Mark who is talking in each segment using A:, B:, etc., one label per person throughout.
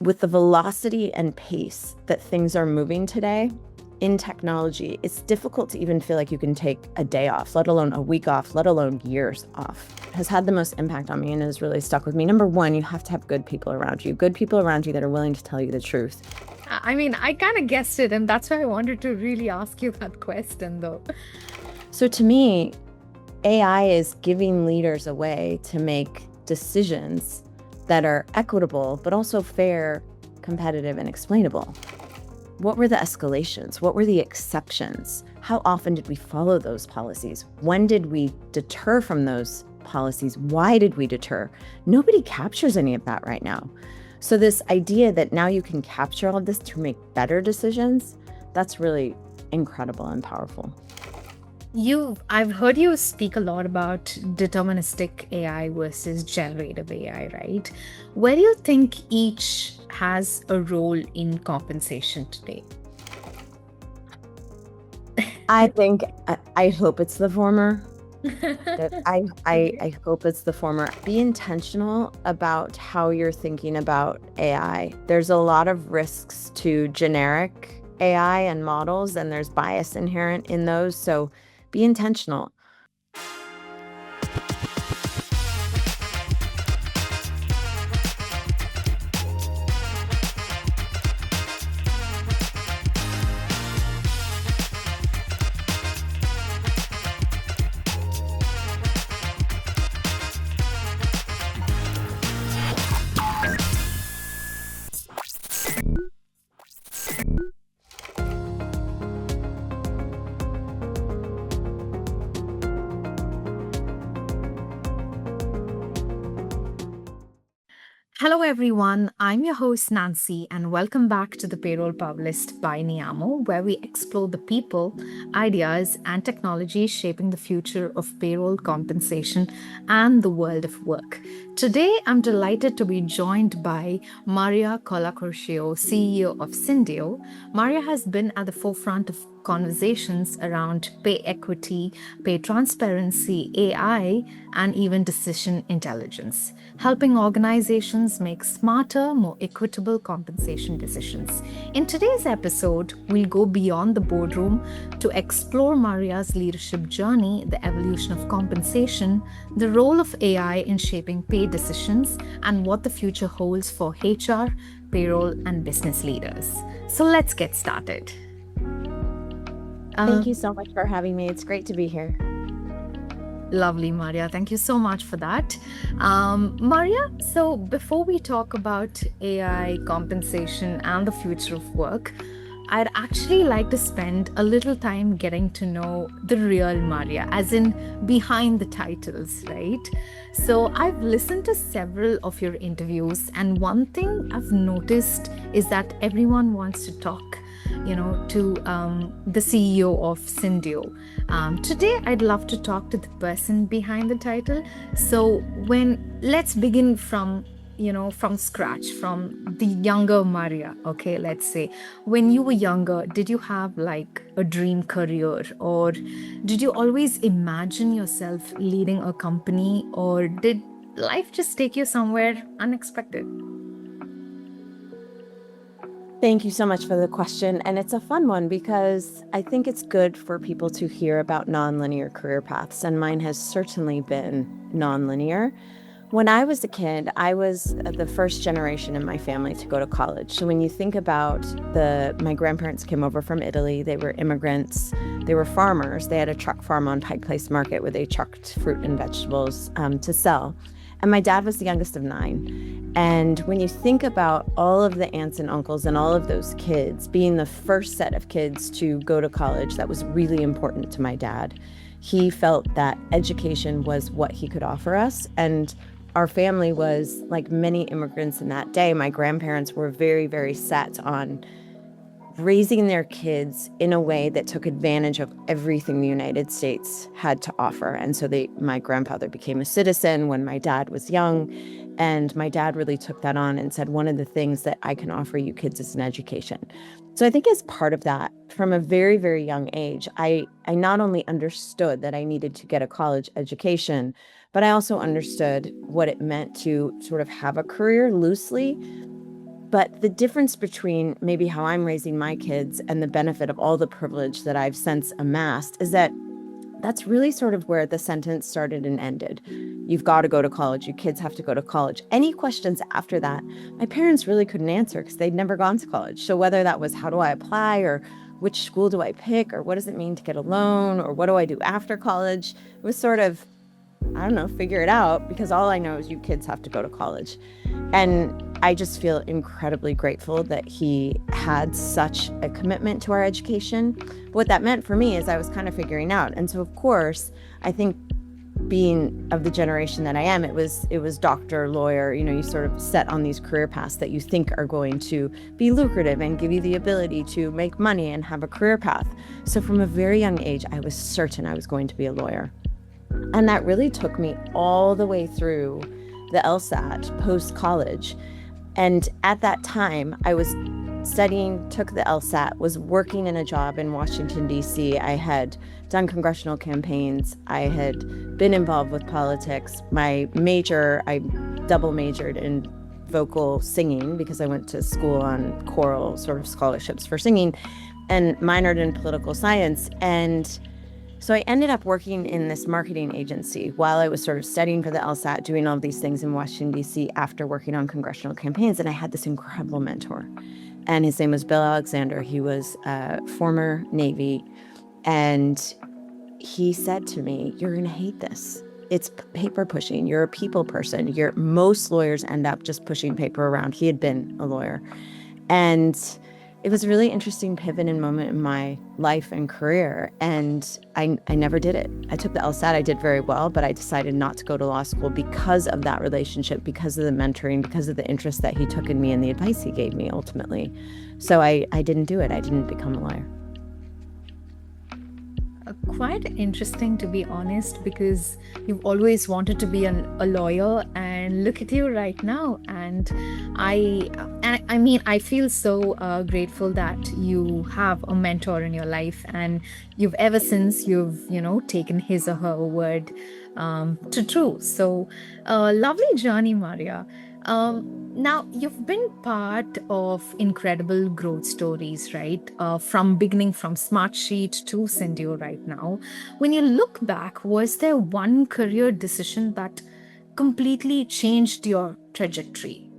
A: with the velocity and pace that things are moving today in technology, it's difficult to even feel like you can take a day off, let alone a week off, let alone years off. It has had the most impact on me and has really stuck with me. Number one, you have to have good people around you that are willing to tell you the truth.
B: I mean, I kind of guessed it, and that's why I wanted to really ask you that question, though.
A: So to me, AI is giving leaders a way to make decisions that are equitable, but also fair, competitive, and explainable. What were the escalations? What were the exceptions? How often did we follow those policies? When did we deter from those policies? Why did we deter? Nobody captures any of that right now. So this idea that now you can capture all of this to make better decisions, that's really incredible and powerful.
B: I've heard you speak a lot about deterministic AI versus generative AI, right? Where do you think each has a role in compensation today?
A: I hope it's the former. I hope it's the former. Be intentional about how you're thinking about AI. There's a lot of risks to generic AI and models, and there's bias inherent in those. So be intentional.
B: Hello, everyone. I'm your host, Nancy, and welcome back to the Payroll Powerlist by Niamo, where we explore the people, ideas, and technologies shaping the future of payroll compensation and the world of work. Today, I'm delighted to be joined by Maria Colacurcio, CEO of Syndio. Maria has been at the forefront of conversations around pay equity, pay transparency, AI, and even decision intelligence, helping organizations make smarter, more equitable compensation decisions. In today's episode, we'll go beyond the boardroom to explore Maria's leadership journey, the evolution of compensation, the role of AI in shaping pay decisions, and what the future holds for HR, payroll, and business leaders. So let's get started.
A: Thank you so much for having me. It's great to be here.
B: Lovely, Maria. Thank you so much for that. Maria, so before we talk about AI, compensation, and the future of work, I'd actually like to spend a little time getting to know the real Maria, as in behind the titles, right? So I've listened to several of your interviews, and one thing I've noticed is that everyone wants to talk to the CEO of Syndio. Today, I'd love to talk to the person behind the title. So let's begin from scratch, from the younger Maria, okay, let's say. When you were younger, did you have like a dream career, or did you always imagine yourself leading a company, or did life just take you somewhere unexpected?
A: Thank you so much for the question. And it's a fun one because I think it's good for people to hear about nonlinear career paths. And mine has certainly been nonlinear. When I was a kid, I was the first generation in my family to go to college. So when you think about my grandparents came over from Italy, they were immigrants, they were farmers. They had a truck farm on Pike Place Market where they trucked fruit and vegetables to sell. And my dad was the youngest of 9. And when you think about all of the aunts and uncles and all of those kids being the first set of kids to go to college, that was really important to my dad. He felt that education was what he could offer us. And our family was, like many immigrants in that day, my grandparents were very, very set on raising their kids in a way that took advantage of everything the United States had to offer. And so my grandfather became a citizen when my dad was young. And my dad really took that on and said, one of the things that I can offer you kids is an education. So I think as part of that, from a very, very young age, I not only understood that I needed to get a college education, but I also understood what it meant to sort of have a career loosely, But the difference between maybe how I'm raising my kids and the benefit of all the privilege that I've since amassed is that that's really sort of where the sentence started and ended. You've got to go to college. You kids have to go to college. Any questions after that, my parents really couldn't answer because they'd never gone to college. So whether that was how do I apply or which school do I pick or what does it mean to get a loan or what do I do after college, it was sort of, I don't know, figure it out, because all I know is you kids have to go to college. And I just feel incredibly grateful that he had such a commitment to our education. But what that meant for me is I was kind of figuring out. And so, of course, I think being of the generation that I am, it was doctor, lawyer, you sort of set on these career paths that you think are going to be lucrative and give you the ability to make money and have a career path. So from a very young age, I was certain I was going to be a lawyer. And that really took me all the way through the LSAT post-college. And at that time, I was studying, took the LSAT, was working in a job in Washington, D.C. I had done congressional campaigns. I had been involved with politics. My major, I double majored in vocal singing because I went to school on choral sort of scholarships for singing, and minored in political science. And so I ended up working in this marketing agency while I was sort of studying for the LSAT, doing all of these things in Washington, D.C. after working on congressional campaigns. And I had this incredible mentor. And his name was Bill Alexander. He was former Navy. And he said to me, "You're going to hate this. It's paper pushing. You're a people person. Most lawyers end up just pushing paper around." He had been a lawyer. And it was a really interesting pivot and moment in my life and career. And I never did it. I took the LSAT. I did very well, but I decided not to go to law school because of that relationship, because of the mentoring, because of the interest that he took in me and the advice he gave me ultimately. So I didn't do it. I didn't become a lawyer.
B: Quite interesting, to be honest, because you've always wanted to be a lawyer, and look at you right now. And I mean, I feel so grateful that you have a mentor in your life, and ever since you've taken his or her word to true. So lovely journey, Maria. Now, you've been part of incredible growth stories, right? From beginning from Smartsheet to Syndio right now. When you look back, was there one career decision that completely changed your trajectory?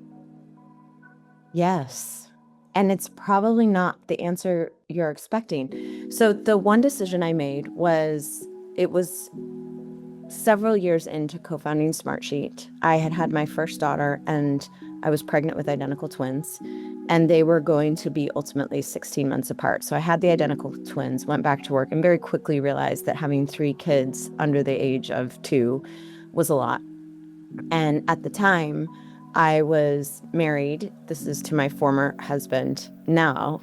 A: Yes. And it's probably not the answer you're expecting. So the one decision I made was several years into co-founding Smartsheet. I had had my first daughter and I was pregnant with identical twins, and they were going to be ultimately 16 months apart. So I had the identical twins, went back to work, and very quickly realized that having 3 kids under the age of 2 was a lot. And at the time, I was married. This is to my former husband now,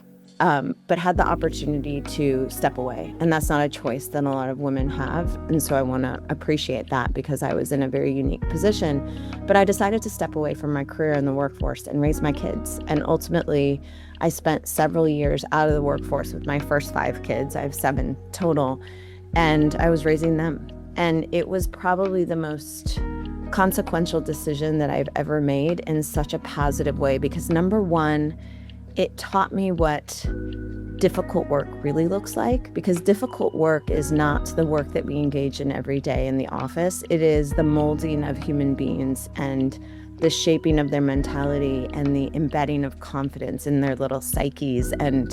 A: but had the opportunity to step away. And that's not a choice that a lot of women have. And so I want to appreciate that, because I was in a very unique position. But I decided to step away from my career in the workforce and raise my kids. And ultimately, I spent several years out of the workforce with my first 5 kids. I have 7 total. And I was raising them. And it was probably the most consequential decision that I've ever made in such a positive way, because number one, it taught me what difficult work really looks like, because difficult work is not the work that we engage in every day in the office. It is the molding of human beings and the shaping of their mentality and the embedding of confidence in their little psyches and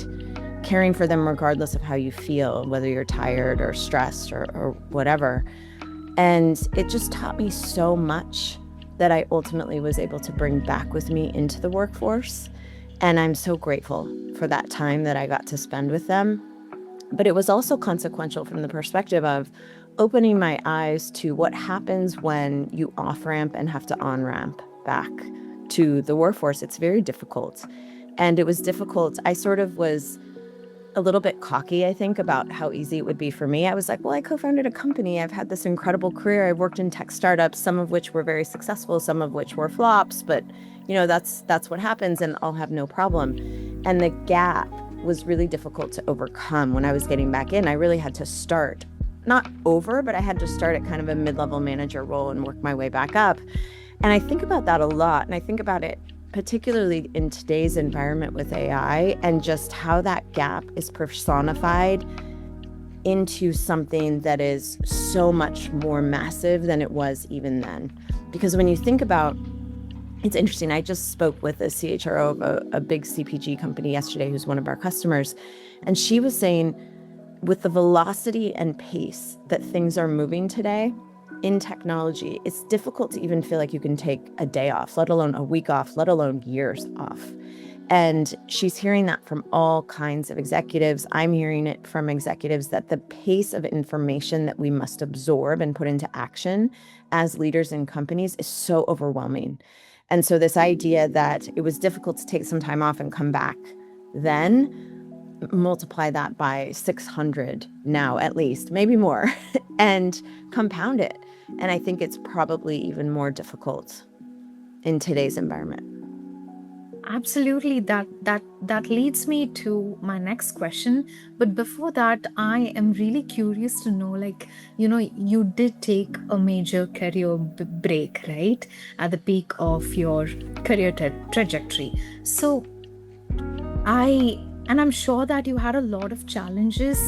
A: caring for them regardless of how you feel, whether you're tired or stressed or whatever. And it just taught me so much that I ultimately was able to bring back with me into the workforce. And I'm so grateful for that time that I got to spend with them. But it was also consequential from the perspective of opening my eyes to what happens when you off-ramp and have to on-ramp back to the workforce. It's very difficult. And it was difficult. I sort of was a little bit cocky, I think, about how easy it would be for me. I was like, well, I co-founded a company. I've had this incredible career. I've worked in tech startups, some of which were very successful, some of which were flops. But that's what happens, and I'll have no problem. And the gap was really difficult to overcome. When I was getting back in, I really had to start, not over, but I had to start at kind of a mid-level manager role and work my way back up. And I think about that a lot. And I think about it particularly in today's environment with AI, and just how that gap is personified into something that is so much more massive than it was even then. Because when you think about, it's interesting, I just spoke with a CHRO of a big CPG company yesterday who's one of our customers, and she was saying, with the velocity and pace that things are moving today in technology, it's difficult to even feel like you can take a day off, let alone a week off, let alone years off. And she's hearing that from all kinds of executives. I'm hearing it from executives that the pace of information that we must absorb and put into action as leaders in companies is so overwhelming. And so this idea that it was difficult to take some time off and come back then, multiply that by 600 now, at least, maybe more, and compound it. And I think it's probably even more difficult in today's environment.
B: Absolutely. That leads me to my next question. But before that, I am really curious to know, like, you did take a major career break, right? At the peak of your career trajectory. So I'm sure that you had a lot of challenges,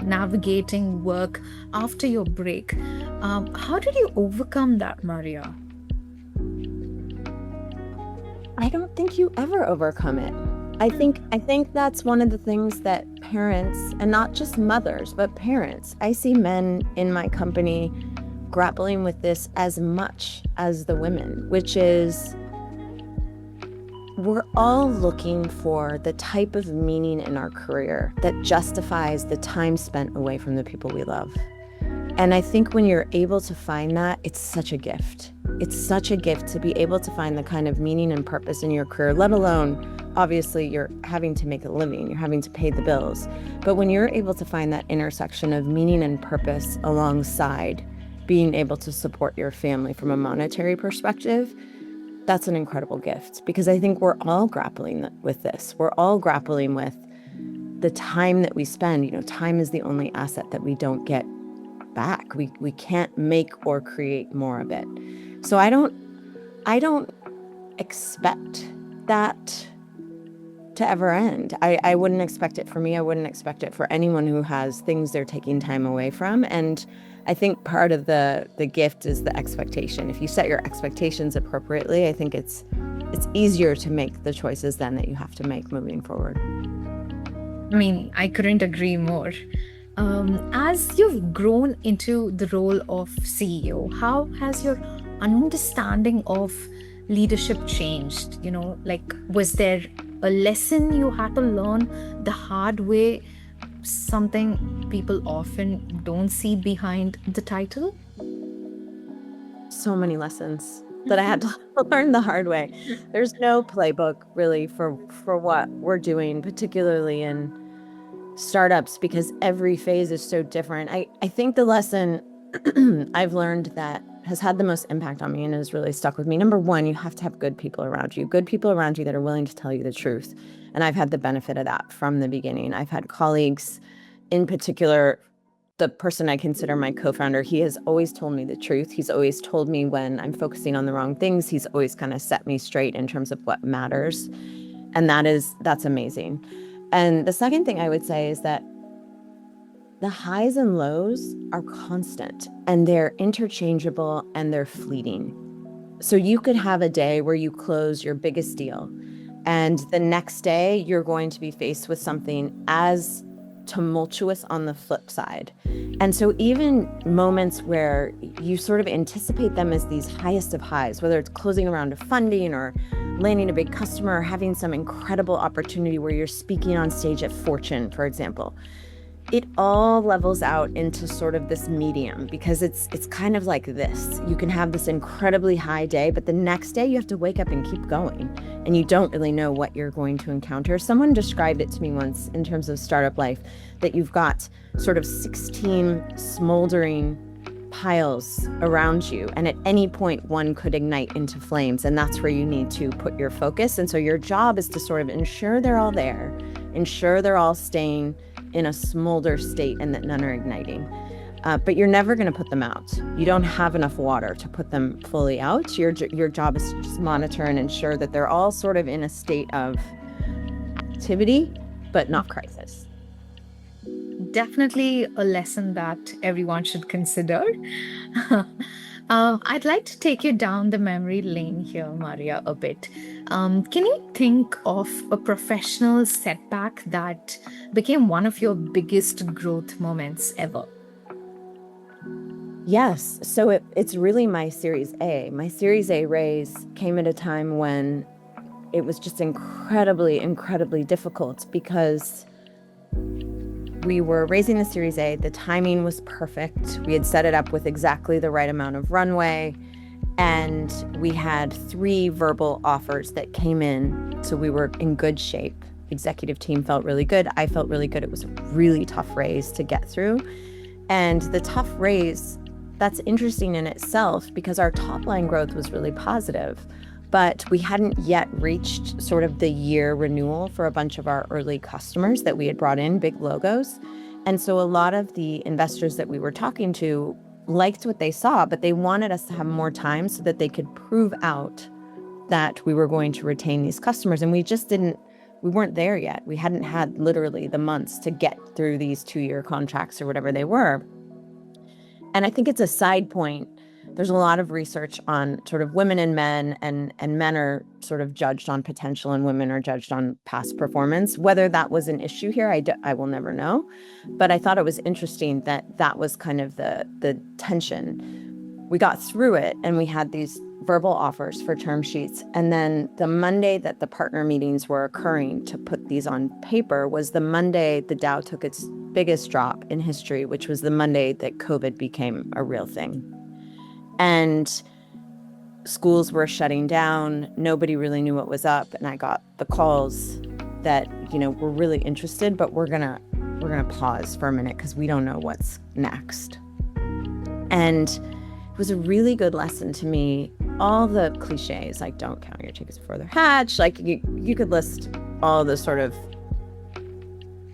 B: navigating work after your break. How did you overcome that, Maria?
A: I don't think you ever overcome it. I think that's one of the things that parents, and not just mothers, but parents, I see men in my company grappling with this as much as the women, which is, we're all looking for the type of meaning in our career that justifies the time spent away from the people we love. And I think when you're able to find that, it's such a gift. It's such a gift to be able to find the kind of meaning and purpose in your career, let alone, obviously, you're having to make a living, you're having to pay the bills. But when you're able to find that intersection of meaning and purpose alongside being able to support your family from a monetary perspective, that's an incredible gift. Because I think we're all grappling with this. We're all grappling with the time that we spend. Time is the only asset that we don't get back. We can't make or create more of it. So I don't expect that to ever end. I wouldn't expect it for me. I wouldn't expect it for anyone who has things they're taking time away from. And I think part of the gift is the expectation. If you set your expectations appropriately, I think it's easier to make the choices then that you have to make moving forward.
B: I mean, I couldn't agree more. As you've grown into the role of CEO, how has your understanding of leadership changed? Was there a lesson you had to learn the hard way, something people often don't see behind the title?
A: So many lessons that I had to learn the hard way. There's no playbook really for what we're doing, particularly in startups, because every phase is so different. I think the lesson I've learned that has had the most impact on me and has really stuck with me. Number one, you have to have good people around you that are willing to tell you the truth. And I've had the benefit of that from the beginning. I've had colleagues, in particular, the person I consider my co-founder, he has always told me the truth. He's always told me when I'm focusing on the wrong things. He's always kind of set me straight in terms of what matters. And that's amazing. And the second thing I would say is that the highs and lows are constant, and they're interchangeable, and they're fleeting. So you could have a day where you close your biggest deal, and the next day you're going to be faced with something as tumultuous on the flip side. And so even moments where you sort of anticipate them as these highest of highs, whether it's closing a round of funding or landing a big customer or having some incredible opportunity where you're speaking on stage at Fortune, for example, it all levels out into sort of this medium, because it's kind of like this. You can have this incredibly high day, but the next day you have to wake up and keep going, and you don't really know what you're going to encounter. Someone described it to me once in terms of startup life, that you've got sort of 16 smoldering piles around you, and at any point one could ignite into flames, and that's where you need to put your focus. And so your job is to sort of ensure they're all there, ensure they're all staying in a smolder state and that none are igniting. but you're never going to put them out. You don't have enough water to put them fully out. Your job is to just monitor and ensure that they're all sort of in a state of activity, but not crisis.
B: Definitely a lesson that everyone should consider. I'd like to take you down the memory lane here, Maria, a bit. Can you think of a professional setback that became one of your biggest growth moments ever?
A: Yes. So it's really my Series A. My Series A raise came at a time when it was just incredibly, incredibly difficult because we were raising the Series A. The timing was perfect. We had set it up with exactly the right amount of runway. And we had 3 verbal offers that came in. So we were in good shape. Executive team felt really good. I felt really good. It was a really tough raise to get through. And the tough raise, that's interesting in itself because our top line growth was really positive. But we hadn't yet reached sort of the year renewal for a bunch of our early customers that we had brought in, big logos. And so a lot of the investors that we were talking to liked what they saw, but they wanted us to have more time so that they could prove out that we were going to retain these customers. And we weren't there yet. We hadn't had literally the months to get through these 2-year contracts or whatever they were. And I think it's a side point. There's a lot of research on sort of women and men, and men are sort of judged on potential and women are judged on past performance. Whether that was an issue here, I will never know. But I thought it was interesting that was kind of the tension. We got through it and we had these verbal offers for term sheets. And then the Monday that the partner meetings were occurring to put these on paper was the Monday the Dow took its biggest drop in history, which was the Monday that COVID became a real thing. And schools were shutting down. Nobody really knew what was up. And I got the calls that, we're really interested, but we're gonna pause for a minute because we don't know what's next. And it was a really good lesson to me. All the cliches, like don't count your chickens before they're hatched. Like you could list all the sort of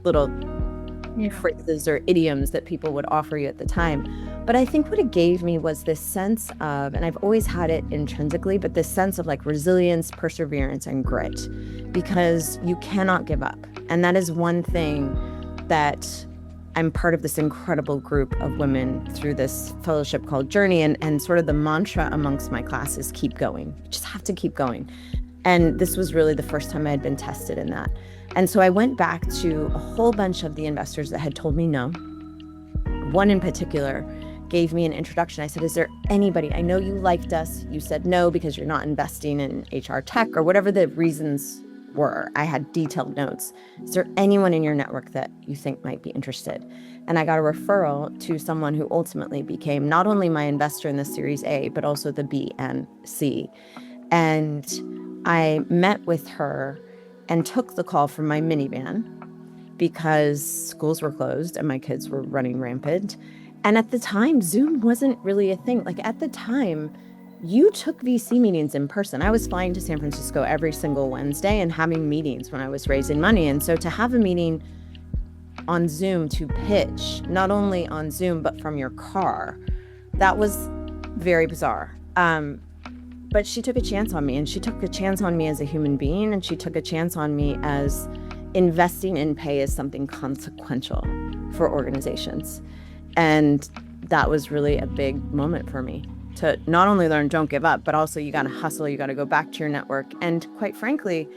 A: little phrases or idioms that people would offer you at the time. But I think what it gave me was this sense of, and I've always had it intrinsically, but this sense of like resilience, perseverance, and grit, because you cannot give up. And that is one thing that I'm part of this incredible group of women through this fellowship called Journey. And sort of the mantra amongst my class is keep going. You just have to keep going. And this was really the first time I had been tested in that. And so I went back to a whole bunch of the investors that had told me no. One in particular gave me an introduction. I said, is there anybody, I know you liked us. You said no because you're not investing in HR tech or whatever the reasons were. I had detailed notes. Is there anyone in your network that you think might be interested? And I got a referral to someone who ultimately became not only my investor in the Series A, but also the B and C. And I met with her and took the call from my minivan because schools were closed and my kids were running rampant. And at the time, Zoom wasn't really a thing. Like at the time, you took VC meetings in person. I was flying to San Francisco every single Wednesday and having meetings when I was raising money. And so to have a meeting on Zoom to pitch, not only on Zoom, but from your car, that was very bizarre. But she took a chance on me, and she took a chance on me as a human being, and she took a chance on me as investing in pay as something consequential for organizations. And that was really a big moment for me to not only learn don't give up, but also you got to hustle, you got to go back to your network. And quite frankly,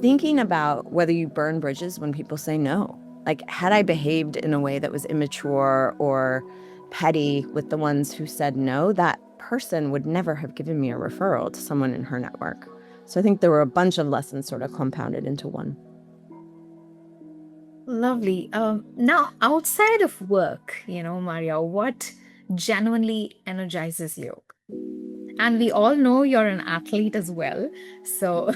A: thinking about whether you burn bridges when people say no. Like, had I behaved in a way that was immature or petty with the ones who said no, that person would never have given me a referral to someone in her network. So I think there were a bunch of lessons sort of compounded into one.
B: Lovely. Now, outside of work, Maria, what genuinely energizes you? And we all know you're an athlete as well. So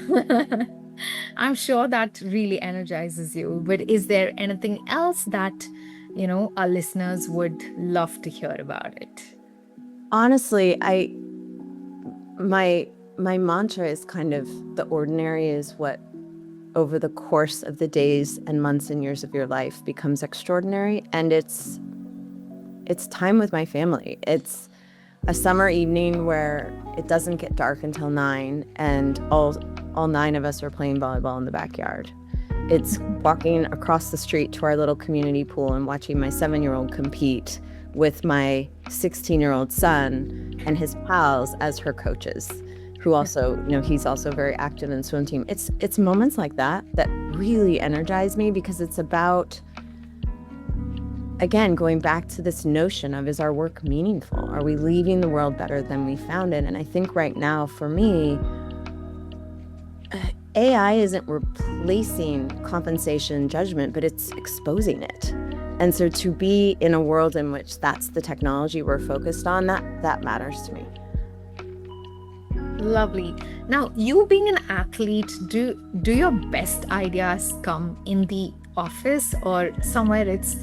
B: I'm sure that really energizes you. But is there anything else that, our listeners would love to hear about it?
A: Honestly, my mantra is kind of the ordinary is what over the course of the days and months and years of your life becomes extraordinary. And it's it's time with my family. It's a summer evening where it doesn't get dark until 9 and all 9 of us are playing volleyball in the backyard. It's walking across the street to our little community pool and watching my 7-year-old compete with my 16-year-old son and his pals as her coaches, who also, he's also very active in swim team. It's moments like that really energize me, because it's about, again, going back to this notion of, is our work meaningful? Are we leaving the world better than we found it? And I think right now, for me, AI isn't replacing compensation judgment, but it's exposing it. And so to be in a world in which that's the technology we're focused on, that matters to me.
B: Lovely. Now, you being an athlete, do your best ideas come in the office or somewhere it's,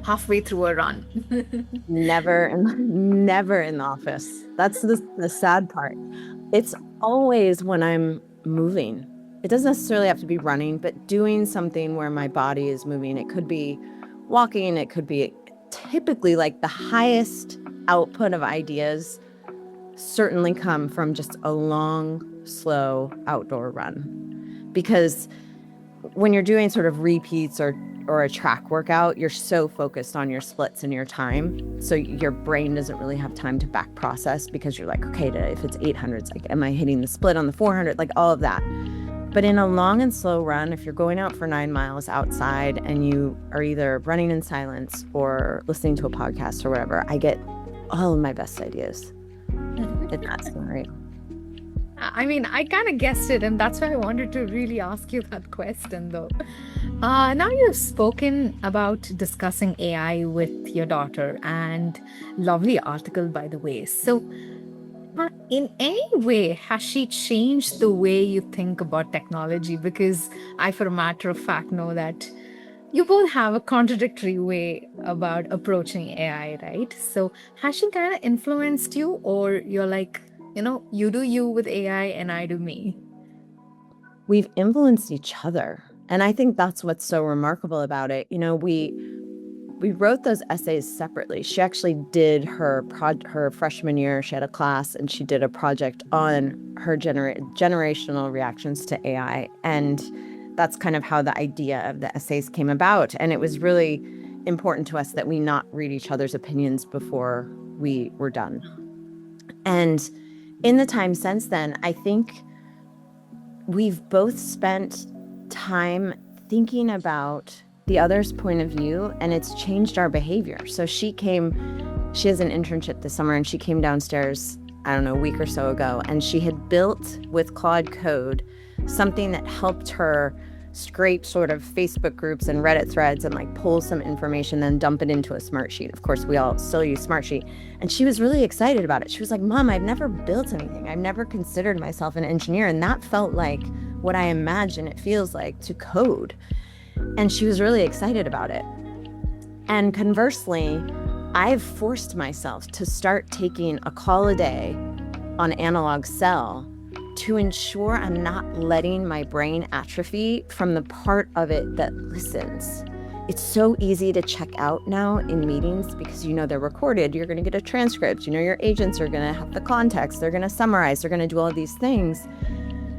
B: halfway through a run?
A: Never in the office. That's the sad part. It's always when I'm moving. It doesn't necessarily have to be running, but doing something where my body is moving. It could be walking. It could be typically, like, the highest output of ideas certainly come from just a long, slow outdoor run. Because when you're doing sort of repeats or a track workout, you're so focused on your splits and your time. So your brain doesn't really have time to back process, because you're like, okay, if it's 800, it's like, am I hitting the split on the 400? Like, all of that. But in a long and slow run, if you're going out for 9 miles outside and you are either running in silence or listening to a podcast or whatever, I get all of my best ideas in that scenario.
B: I mean, I kind of guessed it, and that's why I wanted to really ask you that question, though. Now you've spoken about discussing AI with your daughter, and lovely article, by the way. So, in any way, has she changed the way you think about technology? Because I, for a matter of fact, know that you both have a contradictory way about approaching AI, right? So, has she kind of influenced you, or you're like, you do you with AI and I do me?
A: We've influenced each other. And I think that's what's so remarkable about it. We wrote those essays separately. She actually did her freshman year. She had a class and she did a project on her generational reactions to AI. And that's kind of how the idea of the essays came about. And it was really important to us that we not read each other's opinions before we were done. And in the time since then, I think we've both spent time thinking about the other's point of view, and it's changed our behavior. So she has an internship this summer, and she came downstairs, I don't know, a week or so ago, and she had built with Claude Code something that helped her scrape sort of Facebook groups and Reddit threads and like pull some information, then dump it into a Smartsheet. Of course, we all still use Smartsheet. And she was really excited about it. She was like, Mom, I've never built anything. I've never considered myself an engineer. And that felt like what I imagine it feels like to code. And she was really excited about it. And conversely, I've forced myself to start taking a call a day on analog cell to ensure I'm not letting my brain atrophy from the part of it that listens. It's so easy to check out now in meetings because they're recorded. You're going to get a transcript. Your agents are going to have the context. They're going to summarize. They're going to do all these things.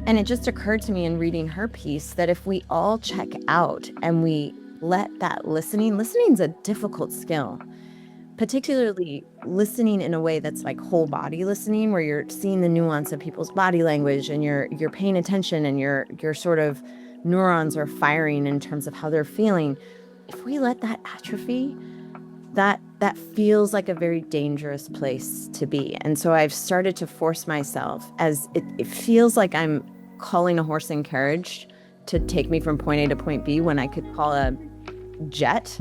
A: And it just occurred to me in reading her piece that if we all check out and we let that listening's a difficult skill, particularly listening in a way that's like whole body listening, where you're seeing the nuance of people's body language and you're paying attention and your sort of neurons are firing in terms of how they're feeling. If we let that atrophy, that feels like a very dangerous place to be. And so I've started to force myself, as it feels like I'm calling a horse and carriage to take me from point A to point B when I could call a jet.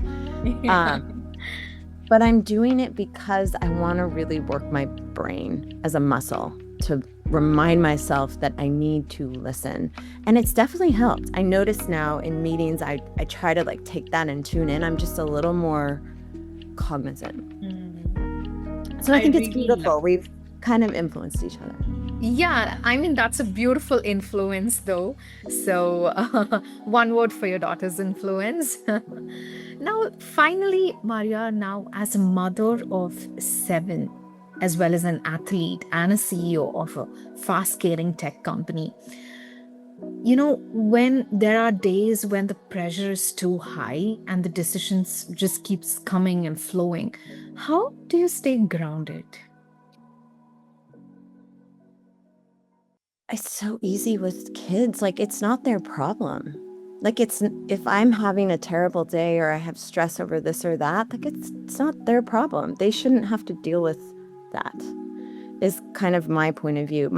B: Yeah.
A: But I'm doing it because I want to really work my brain as a muscle to remind myself that I need to listen. And it's definitely helped. I notice now in meetings, I try to like take that and tune in. I'm just a little more cognizant. So I think it's beautiful. We've kind of influenced each other.
B: Yeah, I mean, that's a beautiful influence, though. So, one word for your daughter's influence. Now, finally, Maria, now as a mother of seven, as well as an athlete and a CEO of a fast scaling tech company, when there are days when the pressure is too high and the decisions just keeps coming and flowing, how do you stay grounded?
A: It's so easy with kids. Like, it's not their problem. Like, if I'm having a terrible day or I have stress over this or that, like, it's not their problem. They shouldn't have to deal with that, is kind of my point of view.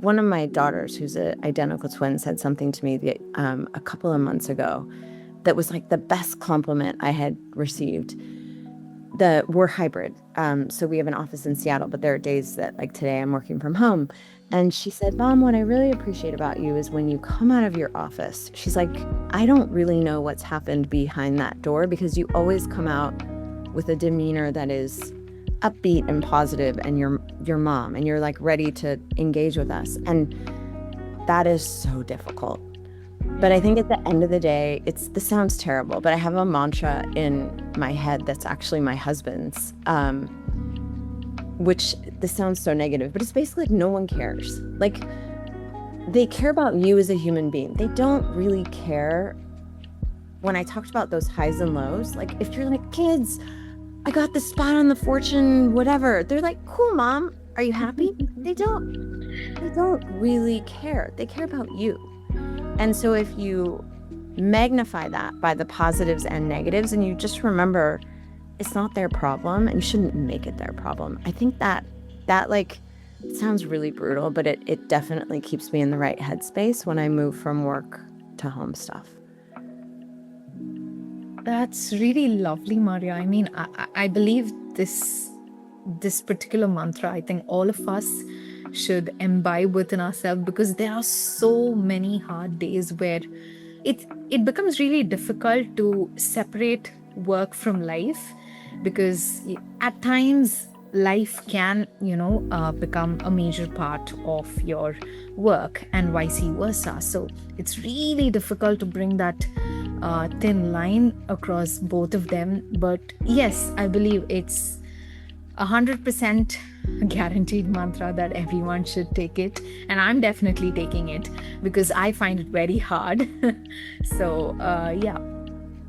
A: One of my daughters, who's an identical twin, said something to me a couple of months ago that was like the best compliment I had received. We're hybrid. So we have an office in Seattle, but there are days that, like today, I'm working from home. And she said, Mom, what I really appreciate about you is when you come out of your office, she's like, I don't really know what's happened behind that door because you always come out with a demeanor that is upbeat and positive, and your mom, and you're like ready to engage with us. And that is so difficult. But I think at the end of the day, this sounds terrible, but I have a mantra in my head that's actually my husband's, which this sounds so negative, but it's basically like no one cares. Like, they care about you as a human being. They don't really care. When I talked about those highs and lows, like if you're like, kids, I got this spot on the Fortune, whatever, they're like, cool, Mom, are you happy? They don't really care. They care about you. And so if you magnify that by the positives and negatives, and you just remember it's not their problem and you shouldn't make it their problem. I think that like, it sounds really brutal, but it definitely keeps me in the right headspace when I move from work to home stuff.
B: That's really lovely, Maria. I mean, I believe this particular mantra, I think all of us should imbibe within ourselves, because there are so many hard days where it becomes really difficult to separate work from life, because at times life can become a major part of your work and vice versa. So it's really difficult to bring that thin line across both of them. But yes, I believe it's 100% guaranteed mantra that everyone should take it, and I'm definitely taking it because I find it very hard. So yeah,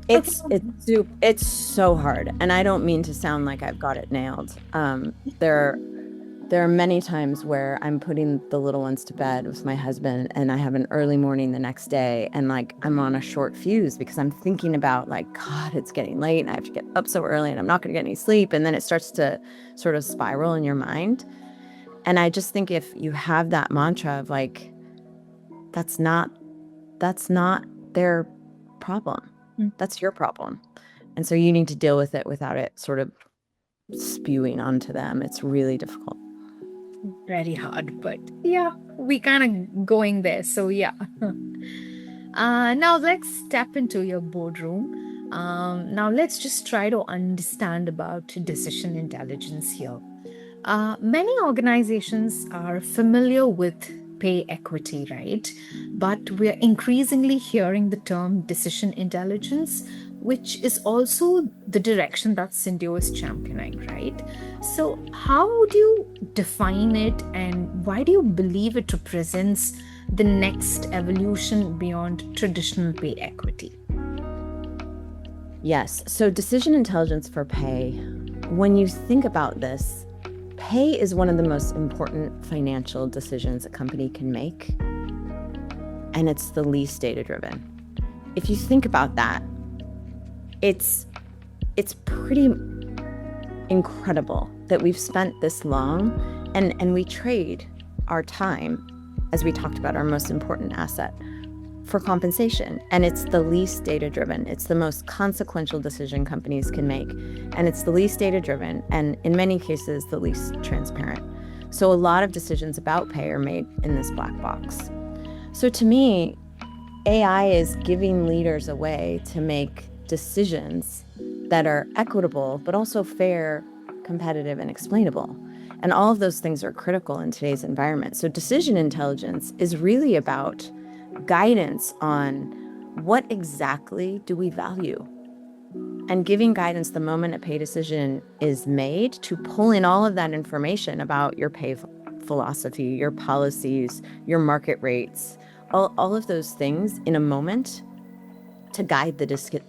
A: It's so hard, and I don't mean to sound like I've got it nailed. There are many times where I'm putting the little ones to bed with my husband, and I have an early morning the next day, and like I'm on a short fuse because I'm thinking about like, God, it's getting late and I have to get up so early and I'm not going to get any sleep. And then it starts to sort of spiral in your mind. And I just think if you have that mantra of like, that's not their problem. That's your problem. And so you need to deal with it without it sort of spewing onto them. It's really difficult.
B: very hard, but yeah, we kind of going there. So yeah. Now let's step into your boardroom. Now let's just try to understand about decision intelligence here. Many organizations are familiar with pay equity, right? But we're increasingly hearing the term decision intelligence, which is also the direction that Syndio is championing, right? So, how would you define it, and why do you believe it represents the next evolution beyond traditional pay equity?
A: Yes. So decision intelligence for pay, when you think about this, pay is one of the most important financial decisions a company can make, and it's the least data-driven. If you think about that, it's pretty incredible that we've spent this long, and we trade our time, as we talked about, our most important asset, for compensation. And it's the least data-driven. It's the most consequential decision companies can make. And it's the least data-driven, and in many cases, the least transparent. So a lot of decisions about pay are made in this black box. So to me, AI is giving leaders a way to make decisions that are equitable, but also fair, competitive, and explainable. And all of those things are critical in today's environment. So decision intelligence is really about guidance on what exactly do we value? and giving guidance the moment a pay decision is made to pull in all of that information about your pay philosophy, your policies, your market rates, all of those things in a moment to guide the decision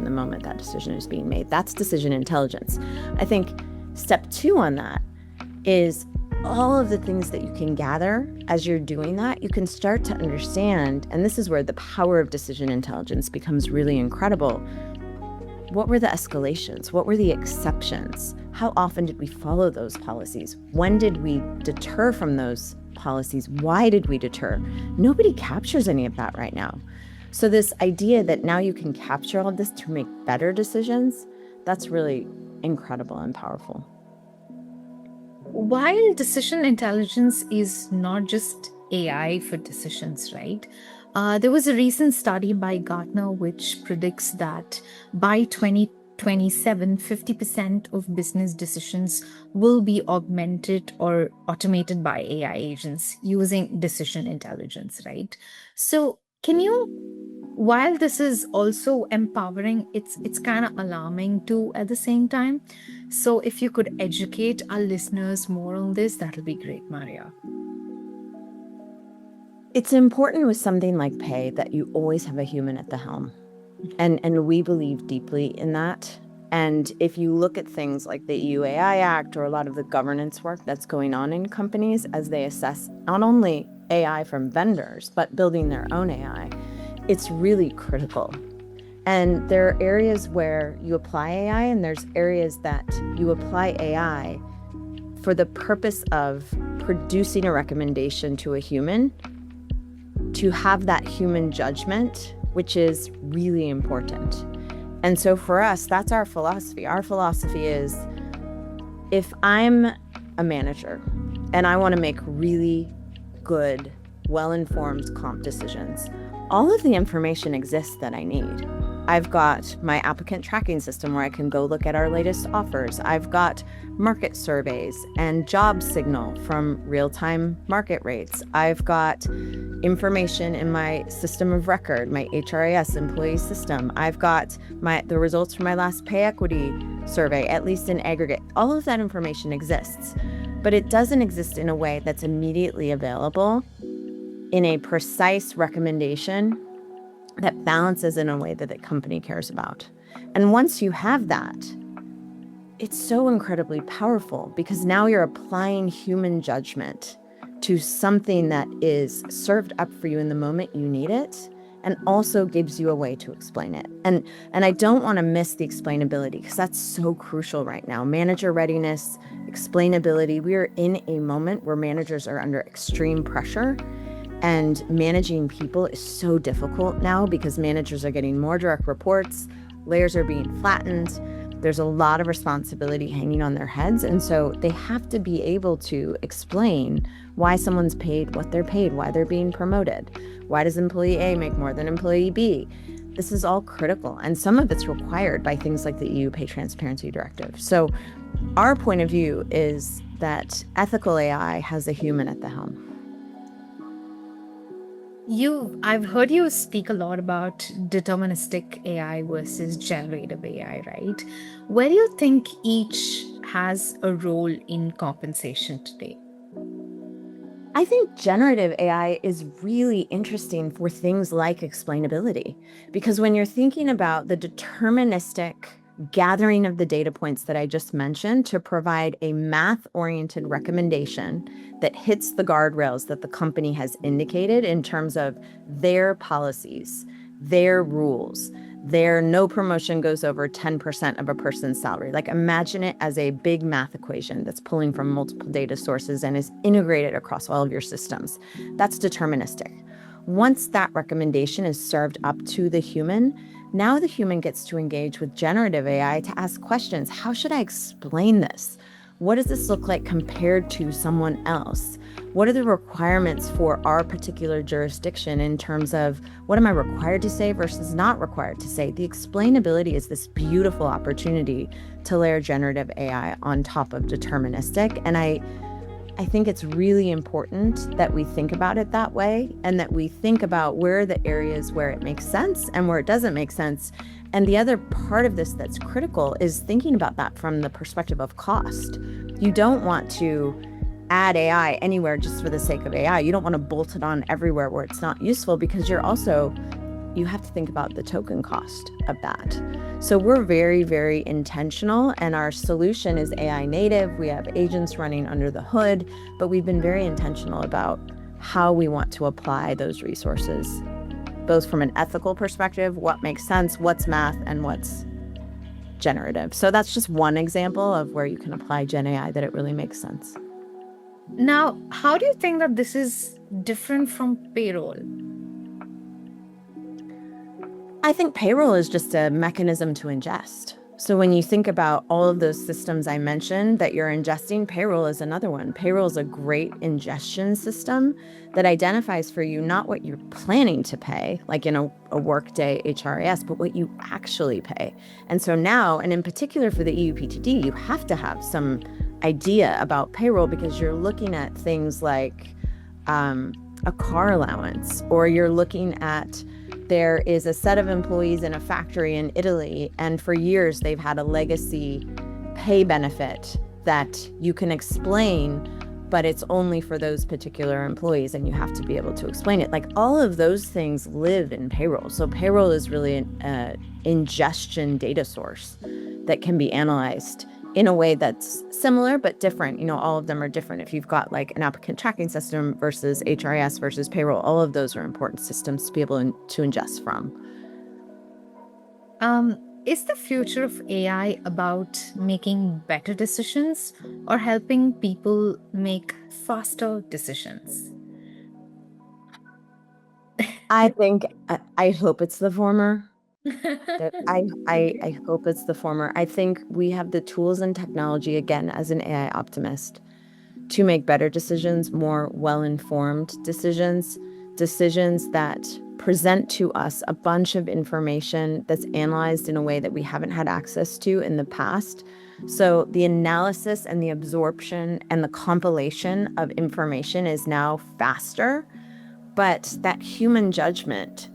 A: the moment that decision is being made. That's decision intelligence. I think step 2 on that is all of the things that you can gather as you're doing that. You can start to understand, and this is where the power of decision intelligence becomes really incredible. What were the escalations? What were the exceptions? How often did we follow those policies? When did we deter from those policies? Why did we deter? Nobody captures any of that right now. So this idea that now you can capture all of this to make better decisions, that's really incredible and powerful.
B: While decision intelligence is not just AI for decisions, right? There was a recent study by Gartner which predicts that by 2027, 50% of business decisions will be augmented or automated by AI agents using decision intelligence, right? So, while this is also empowering, it's kind of alarming too at the same time. So if you could educate our listeners more on this, that'll be great, Maria.
A: It's important with something like pay that you always have a human at the helm. And we believe deeply in that. And if you look at things like the EU AI Act or a lot of the governance work that's going on in companies as they assess not only AI from vendors, but building their own AI, it's really critical. And there are areas where you apply AI, and there's areas that you apply AI for the purpose of producing a recommendation to a human, to have that human judgment, which is really important. And so for us, that's our philosophy. Our philosophy is, if I'm a manager and I want to make really good, well-informed comp decisions, all of the information exists that I need. I've got my applicant tracking system where I can go look at our latest offers. I've got market surveys and job signal from real-time market rates. I've got information in my system of record, my HRIS employee system. I've got the results from my last pay equity survey, at least in aggregate. All of that information exists, but it doesn't exist in a way that's immediately available in a precise recommendation that balances in a way that the company cares about. And once you have that, it's so incredibly powerful because now you're applying human judgment to something that is served up for you in the moment you need it, and also gives you a way to explain it. And I don't want to miss the explainability, because that's so crucial right now. Manager readiness, explainability. We are in a moment where managers are under extreme pressure. And managing people is so difficult now because managers are getting more direct reports, layers are being flattened, there's a lot of responsibility hanging on their heads. And so they have to be able to explain why someone's paid what they're paid, why they're being promoted. Why does employee A make more than employee B? This is all critical. And some of it's required by things like the EU Pay Transparency Directive. So our point of view is that ethical AI has a human at the helm.
B: I've heard you speak a lot about deterministic AI versus generative AI, right? Where do you think each has a role in compensation today?
A: I think generative AI is really interesting for things like explainability, because when you're thinking about the deterministic gathering of the data points that I just mentioned to provide a math-oriented recommendation that hits the guardrails that the company has indicated in terms of their policies, their rules, their no promotion goes over 10% of a person's salary. Like, imagine it as a big math equation that's pulling from multiple data sources and is integrated across all of your systems. That's deterministic. Once that recommendation is served up to the human, now the human gets to engage with generative AI to ask questions. How should I explain this? What does this look like compared to someone else? What are the requirements for our particular jurisdiction in terms of what am I required to say versus not required to say? The explainability is this beautiful opportunity to layer generative AI on top of deterministic. And I think it's really important that we think about it that way, and that we think about where are the areas where it makes sense and where it doesn't make sense, And the other part of this that's critical is thinking about that from the perspective of cost. You don't want to add AI anywhere just for the sake of AI. You don't want to bolt it on everywhere where it's not useful, because you have to think about the token cost of that. So we're very, very intentional, and our solution is AI native. We have agents running under the hood, but we've been very intentional about how we want to apply those resources, both from an ethical perspective, what makes sense, what's math, and what's generative. So that's just one example of where you can apply Gen AI that it really makes sense.
B: Now, how do you think that this is different from payroll?
A: I think payroll is just a mechanism to ingest. So when you think about all of those systems I mentioned that you're ingesting, payroll is another one. Payroll is a great ingestion system that identifies for you not what you're planning to pay, like in a Workday HRIS, but what you actually pay. And so now, and in particular for the EUPTD, you have to have some idea about payroll, because you're looking at things like a car allowance, or you're looking at there is a set of employees in a factory in Italy, and for years they've had a legacy pay benefit that you can explain, but it's only for those particular employees, and you have to be able to explain it. Like, all of those things live in payroll. So payroll is really an ingestion data source that can be analyzed in a way that's similar but different. All of them are different. If you've got like an applicant tracking system versus HRIS versus payroll, all of those are important systems to be able to ingest from.
B: Is the future of AI about making better decisions or helping people make faster decisions?
A: I hope it's the former. I hope it's the former. I think we have the tools and technology, again, as an AI optimist, to make better decisions, more well-informed decisions that present to us a bunch of information that's analyzed in a way that we haven't had access to in the past. So the analysis and the absorption and the compilation of information is now faster, but that human judgment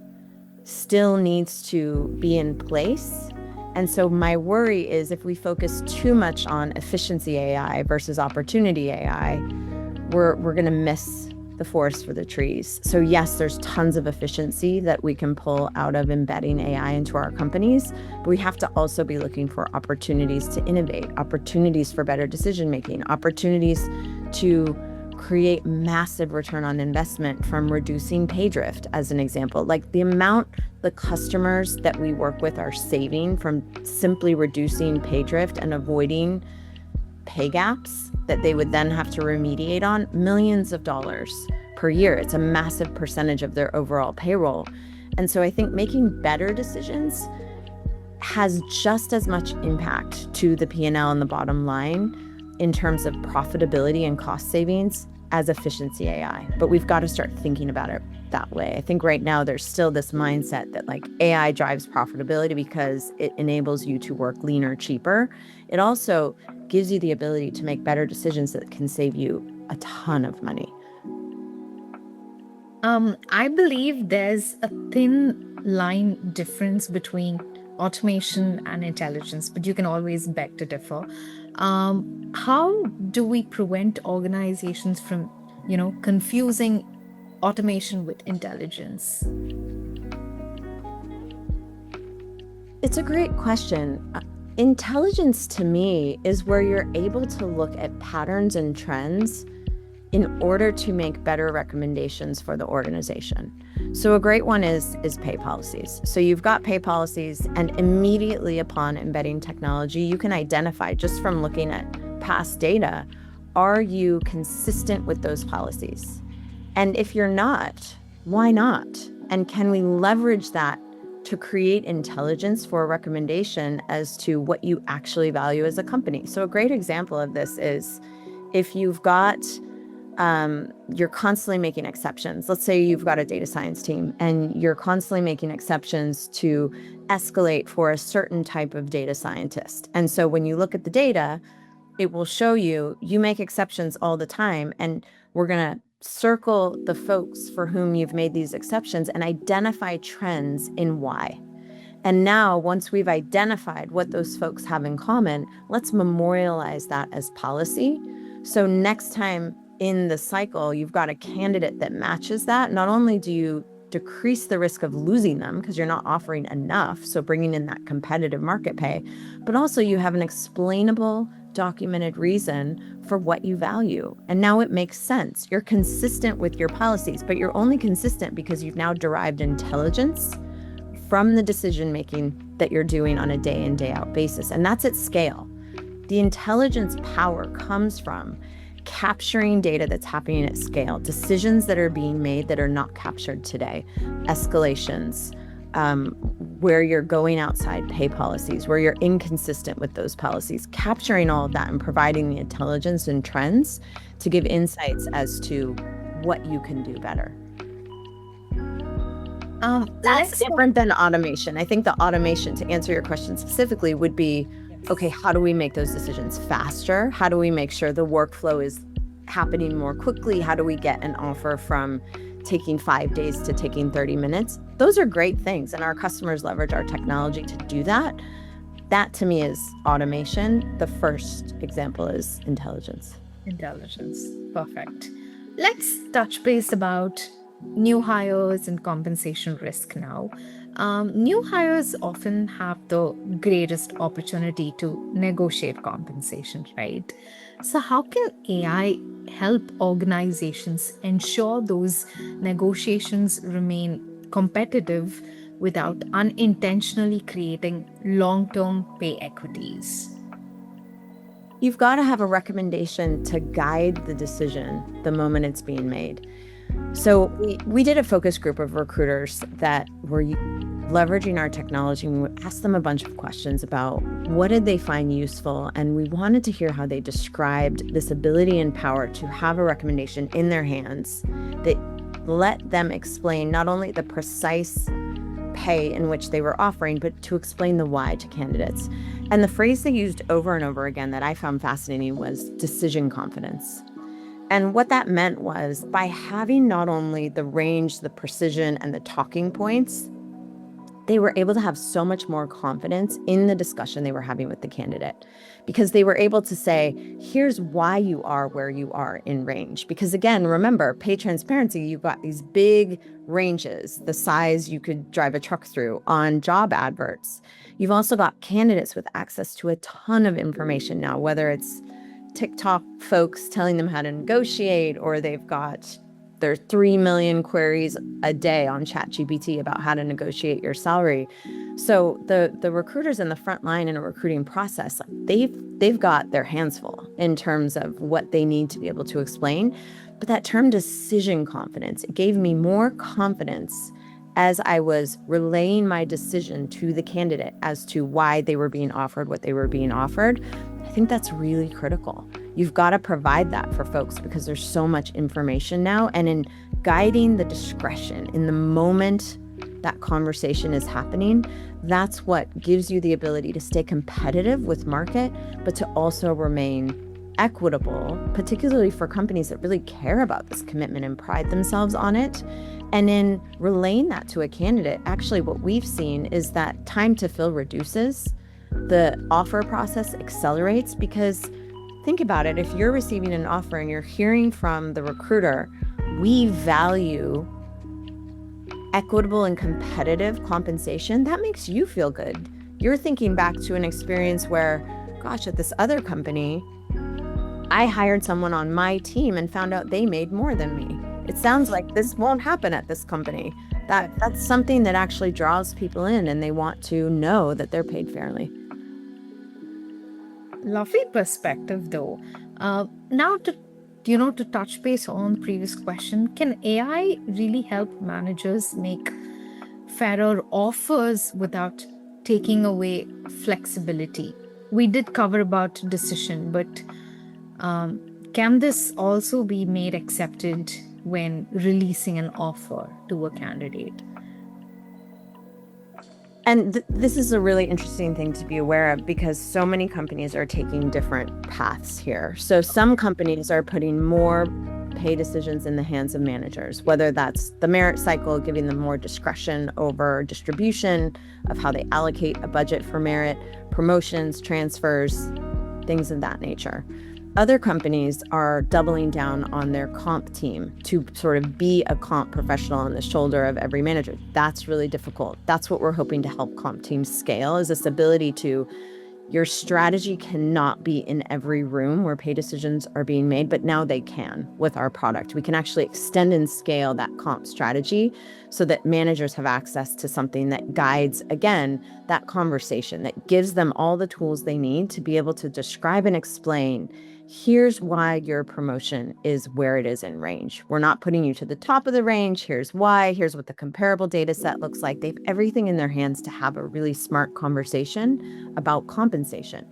A: still needs to be in place. And so my worry is if we focus too much on efficiency AI versus opportunity AI, we're going to miss the forest for the trees. So yes, there's tons of efficiency that we can pull out of embedding AI into our companies, but we have to also be looking for opportunities to innovate, opportunities for better decision-making, opportunities to create massive return on investment from reducing pay drift, as an example. Like, the amount the customers that we work with are saving from simply reducing pay drift and avoiding pay gaps that they would then have to remediate on, millions of dollars per year. It's a massive percentage of their overall payroll. And so I think making better decisions has just as much impact to the P&L and the bottom line in terms of profitability and cost savings as efficiency AI. But we've got to start thinking about it that way. I think right now there's still this mindset that like AI drives profitability because it enables you to work leaner, cheaper. It also gives you the ability to make better decisions that can save you a ton of money.
B: I believe there's a thin line difference between automation and intelligence, but you can always beg to differ. How do we prevent organizations from, confusing automation with intelligence?
A: It's a great question. Intelligence to me is where you're able to look at patterns and trends in order to make better recommendations for the organization. So a great one is pay policies. So you've got pay policies, and immediately upon embedding technology, you can identify just from looking at past data, are you consistent with those policies? And if you're not, why not? And can we leverage that to create intelligence for a recommendation as to what you actually value as a company? So a great example of this is if you've got you're constantly making exceptions. Let's say you've got a data science team and you're constantly making exceptions to escalate for a certain type of data scientist. And so when you look at the data, it will show you make exceptions all the time, and we're going to circle the folks for whom you've made these exceptions and identify trends in why. And now, once we've identified what those folks have in common, let's memorialize that as policy. So next time in the cycle, you've got a candidate that matches that. Not only do you decrease the risk of losing them because you're not offering enough, so bringing in that competitive market pay, but also you have an explainable, documented reason for what you value. And now it makes sense. You're consistent with your policies, but you're only consistent because you've now derived intelligence from the decision making that you're doing on a day in, day out basis. And that's at scale. The intelligence power comes from capturing data that's happening at scale, decisions that are being made that are not captured today, escalations, where you're going outside pay policies, where you're inconsistent with those policies, capturing all of that and providing the intelligence and trends to give insights as to what you can do better. That's different than automation. I think the automation, to answer your question specifically, would be, okay, how do we make those decisions faster? How do we make sure the workflow is happening more quickly? How do we get an offer from taking 5 days to taking 30 minutes? Those are great things, and our customers leverage our technology to do that. That to me is automation. The first example is intelligence.
B: Intelligence. Perfect. Let's touch base about new hires and compensation risk now. New hires often have the greatest opportunity to negotiate compensation, right? So, how can AI help organizations ensure those negotiations remain competitive without unintentionally creating long-term pay equities?
A: You've got to have a recommendation to guide the decision the moment it's being made. So we did a focus group of recruiters that were leveraging our technology, and we asked them a bunch of questions about what did they find useful, and we wanted to hear how they described this ability and power to have a recommendation in their hands that let them explain not only the precise pay in which they were offering, but to explain the why to candidates. And the phrase they used over and over again that I found fascinating was decision confidence. And what that meant was, by having not only the range, the precision, and the talking points, they were able to have so much more confidence in the discussion they were having with the candidate, because they were able to say, here's why you are where you are in range. Because again, remember, pay transparency, you've got these big ranges, the size you could drive a truck through on job adverts. You've also got candidates with access to a ton of information now, whether it's TikTok folks telling them how to negotiate, or they've got their 3 million queries a day on ChatGPT about how to negotiate your salary. So the recruiters in the front line in a recruiting process, they've got their hands full in terms of what they need to be able to explain. But that term decision confidence, it gave me more confidence as I was relaying my decision to the candidate as to why they were being offered what they were being offered. I think that's really critical. You've got to provide that for folks because there's so much information now. And in guiding the discretion in the moment that conversation is happening, that's what gives you the ability to stay competitive with market, but to also remain equitable, particularly for companies that really care about this commitment and pride themselves on it. And in relaying that to a candidate, actually what we've seen is that time to fill reduces. The offer process accelerates, because think about it, if you're receiving an offer and you're hearing from the recruiter, we value equitable and competitive compensation, that makes you feel good. You're thinking back to an experience where, gosh, at this other company, I hired someone on my team and found out they made more than me. It sounds like this won't happen at this company. That's something that actually draws people in, and they want to know that they're paid fairly.
B: Lovely perspective, though. Now, to touch base on the previous question, can AI really help managers make fairer offers without taking away flexibility? We did cover about decision, but can this also be made accepted when releasing an offer to a candidate?
A: And this is a really interesting thing to be aware of, because so many companies are taking different paths here. So some companies are putting more pay decisions in the hands of managers, whether that's the merit cycle, giving them more discretion over distribution of how they allocate a budget for merit, promotions, transfers, things of that nature. Other companies are doubling down on their comp team to sort of be a comp professional on the shoulder of every manager. That's really difficult. That's what we're hoping to help comp teams scale, is this ability to, your strategy cannot be in every room where pay decisions are being made, but now they can with our product. We can actually extend and scale that comp strategy so that managers have access to something that guides, again, that conversation, that gives them all the tools they need to be able to describe and explain, here's why your promotion is where it is in range. We're not putting you to the top of the range. Here's why. Here's what the comparable data set looks like. They have everything in their hands to have a really smart conversation about compensation.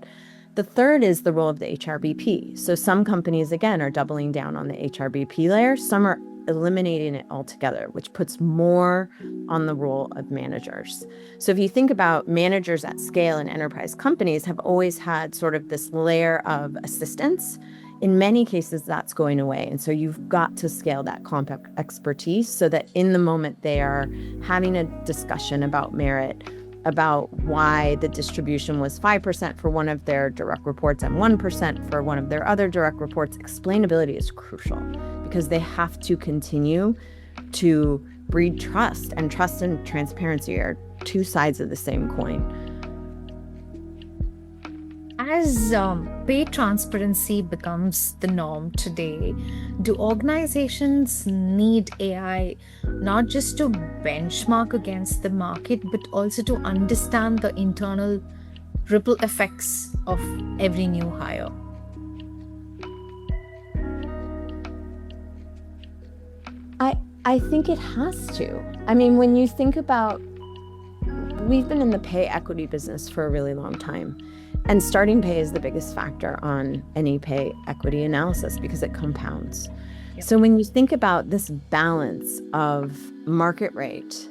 A: The third is the role of the HRBP. So some companies, again, are doubling down on the HRBP layer. Some are eliminating it altogether, which puts more on the role of managers. So if you think about managers at scale in enterprise companies have always had sort of this layer of assistance. In many cases, that's going away. And so you've got to scale that comp expertise so that in the moment they are having a discussion about merit, about why the distribution was 5% for one of their direct reports and 1% for one of their other direct reports. Explainability is crucial because they have to continue to breed trust, and trust and transparency are two sides of the same coin.
B: As pay transparency becomes the norm today, do organizations need AI not just to benchmark against the market, but also to understand the internal ripple effects of every new hire?
A: I think it has to. I mean, when you think about, we've been in the pay equity business for a really long time. And starting pay is the biggest factor on any pay equity analysis because it compounds.
B: Yep.
A: So when you think about this balance of market rate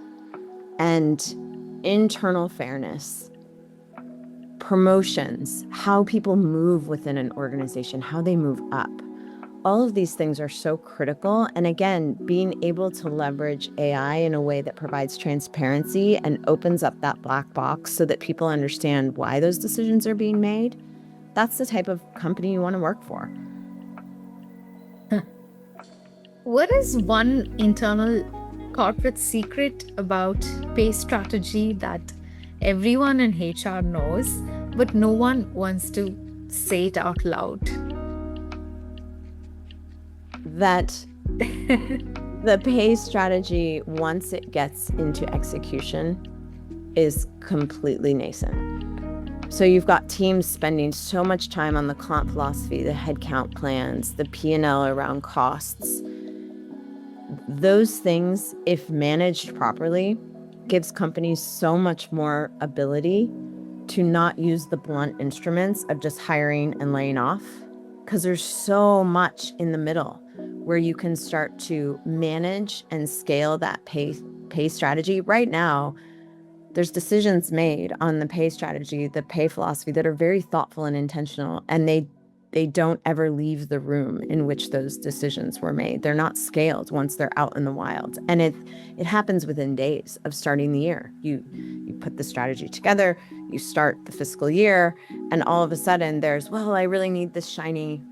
A: and internal fairness, promotions, how people move within an organization, how they move up, all of these things are so critical. And again, being able to leverage AI in a way that provides transparency and opens up that black box so that people understand why those decisions are being made, that's the type of company you want to work for.
B: What is one internal corporate secret about pay strategy that everyone in HR knows, but no one wants to say it out loud?
A: That the pay strategy, once it gets into execution, is completely nascent. So you've got teams spending so much time on the comp philosophy, the headcount plans, the P&L around costs. Those things, if managed properly, gives companies so much more ability to not use the blunt instruments of just hiring and laying off, because there's so much in the middle where you can start to manage and scale that pay strategy. Right now, there's decisions made on the pay strategy, the pay philosophy, that are very thoughtful and intentional, and they don't ever leave the room in which those decisions were made. They're not scaled once they're out in the wild. And it happens within days of starting the year. You put the strategy together, you start the fiscal year, and all of a sudden there's, well, I really need this shiny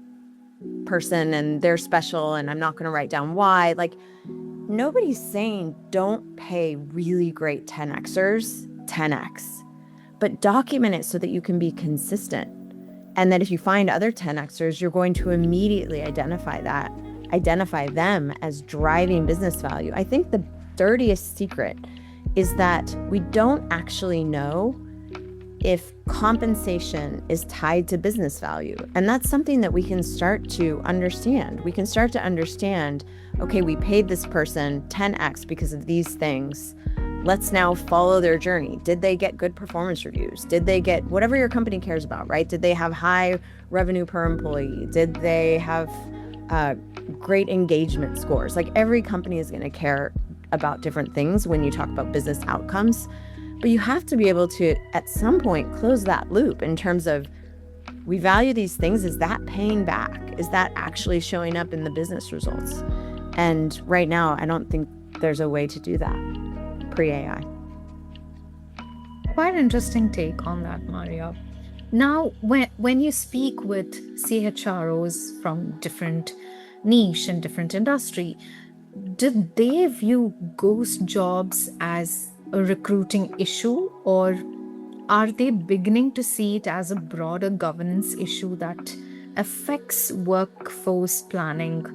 A: person and they're special and I'm not going to write down why. Like, nobody's saying don't pay really great 10Xers 10X, but document it so that you can be consistent. And that if you find other 10Xers, you're going to immediately identify them as driving business value. I think the dirtiest secret is that we don't actually know if compensation is tied to business value. And that's something that we can start to understand. We can start to understand, okay, we paid this person 10X because of these things. Let's now follow their journey. Did they get good performance reviews? Did they get whatever your company cares about, right? Did they have high revenue per employee? Did they have great engagement scores? Like, every company is going to care about different things when you talk about business outcomes. But you have to be able to, at some point, close that loop in terms of, we value these things. Is that paying back? is that actually showing up in the business results? And right now, I don't think there's a way to do that pre-AI.
B: Quite interesting take on that, Maria. Now, when you speak with CHROs from different niche and different industry, do they view ghost jobs as a recruiting issue, or are they beginning to see it as a broader governance issue that affects workforce planning,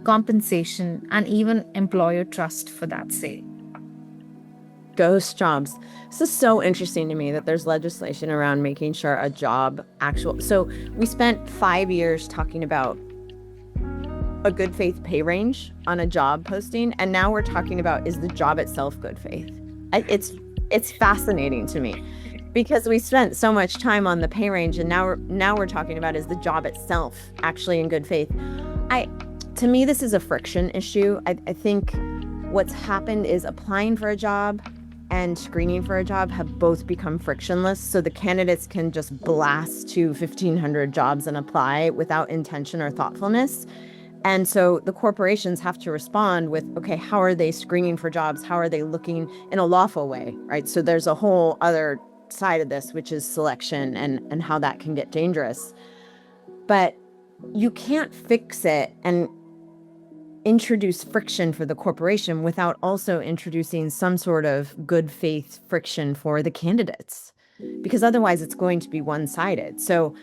B: compensation, and even employer trust for that sake?
A: Ghost jobs. This is so interesting to me that there's legislation around making sure a job so we spent 5 years talking about a good faith pay range on a job posting, and now we're talking about, is the job itself good faith? It's fascinating to me because we spent so much time on the pay range, and now we're talking about, is the job itself actually in good faith? To me, this is a friction issue. I think what's happened is applying for a job and screening for a job have both become frictionless, so the candidates can just blast to 1,500 jobs and apply without intention or thoughtfulness. And so the corporations have to respond with, okay, how are they screening for jobs? How are they looking in a lawful way, right? So there's a whole other side of this, which is selection and how that can get dangerous. But you can't fix it and introduce friction for the corporation without also introducing some sort of good faith friction for the candidates, because otherwise it's going to be one-sided. So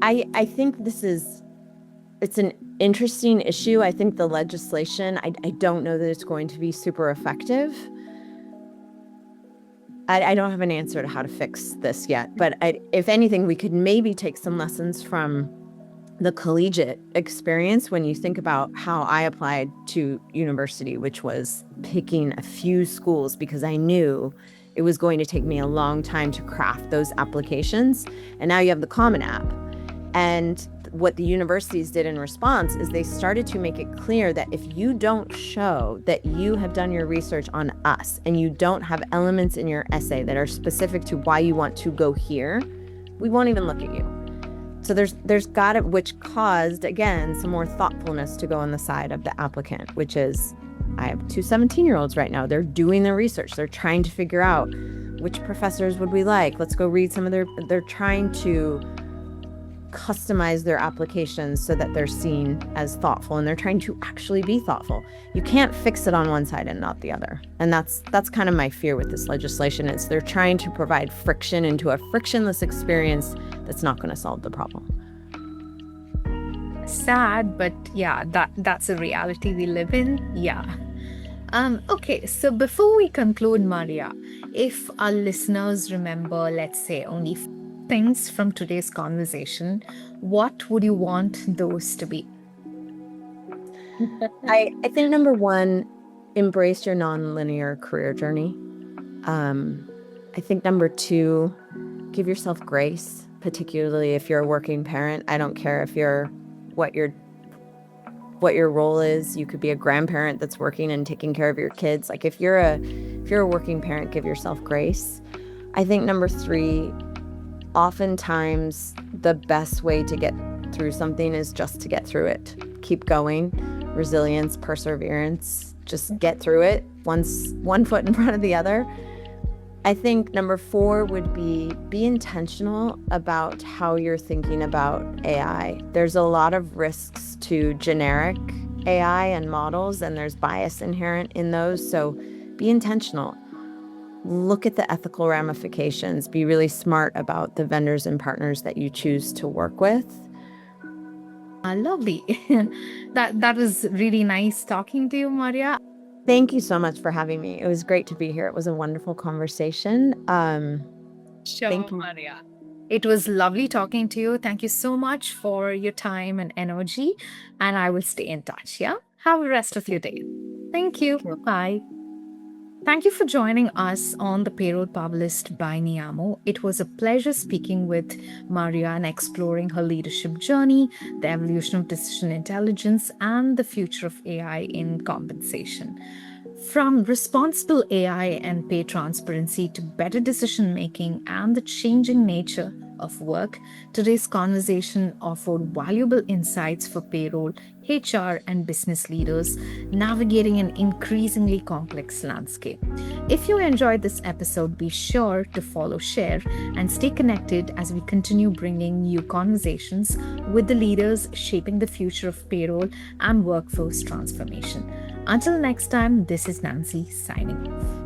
A: I think it's an interesting issue. I think the legislation, I don't know that it's going to be super effective. I don't have an answer to how to fix this yet, but if anything, we could maybe take some lessons from the collegiate experience when you think about how I applied to university, which was picking a few schools because I knew it was going to take me a long time to craft those applications. And now you have the Common App. And what the universities did in response is they started to make it clear that if you don't show that you have done your research on us and you don't have elements in your essay that are specific to why you want to go here, we won't even look at you. So there's got it, which caused, again, some more thoughtfulness to go on the side of the applicant, which is, I have two 17-year-olds right now. They're doing their research. They're trying to figure out which professors would we like. Let's go read some of they're trying to customize their applications so that they're seen as thoughtful, and they're trying to actually be thoughtful. You can't fix it on one side and not the other. And that's kind of my fear with this legislation. Is they're trying to provide friction into a frictionless experience that's not going to solve the problem.
B: Sad, but yeah, that's a reality we live in. Yeah. Okay, so before we conclude, Maria, if our listeners remember, let's say, only things from today's conversation, what would you want those to be?
A: I think number one, embrace your nonlinear career journey. I think number two, give yourself grace, particularly if you're a working parent. I don't care if you're what your role is. You could be a grandparent that's working and taking care of your kids. Like if you're a working parent, give yourself grace. I think number three, oftentimes the best way to get through something is just to get through it. Keep going. Resilience, perseverance, just get through it, one foot in front of the other. I think number four would be intentional about how you're thinking about AI. There's a lot of risks to generic AI and models, and there's bias inherent in those. So be intentional. Look at the ethical ramifications. Be really smart about the vendors and partners that you choose to work with.
B: Lovely. That was really nice talking to you, Maria.
A: Thank you so much for having me. It was great to be here. It was a wonderful conversation.
B: Sure,
A: thank you.
B: Maria. It was lovely talking to you. Thank you so much for your time and energy. And I will stay in touch. Yeah. Have the rest of your day. Thank you. Bye. Thank you for joining us on the Payroll Powerlist by Niamo. It was a pleasure speaking with Maria and exploring her leadership journey, the evolution of decision intelligence, and the future of AI in compensation. From responsible AI and pay transparency to better decision making and the changing nature of work, today's conversation offered valuable insights for payroll, HR, and business leaders navigating an increasingly complex landscape. If you enjoyed this episode, be sure to follow, share, and stay connected as we continue bringing you conversations with the leaders shaping the future of payroll and workforce transformation. Until next time, this is Nancy signing off.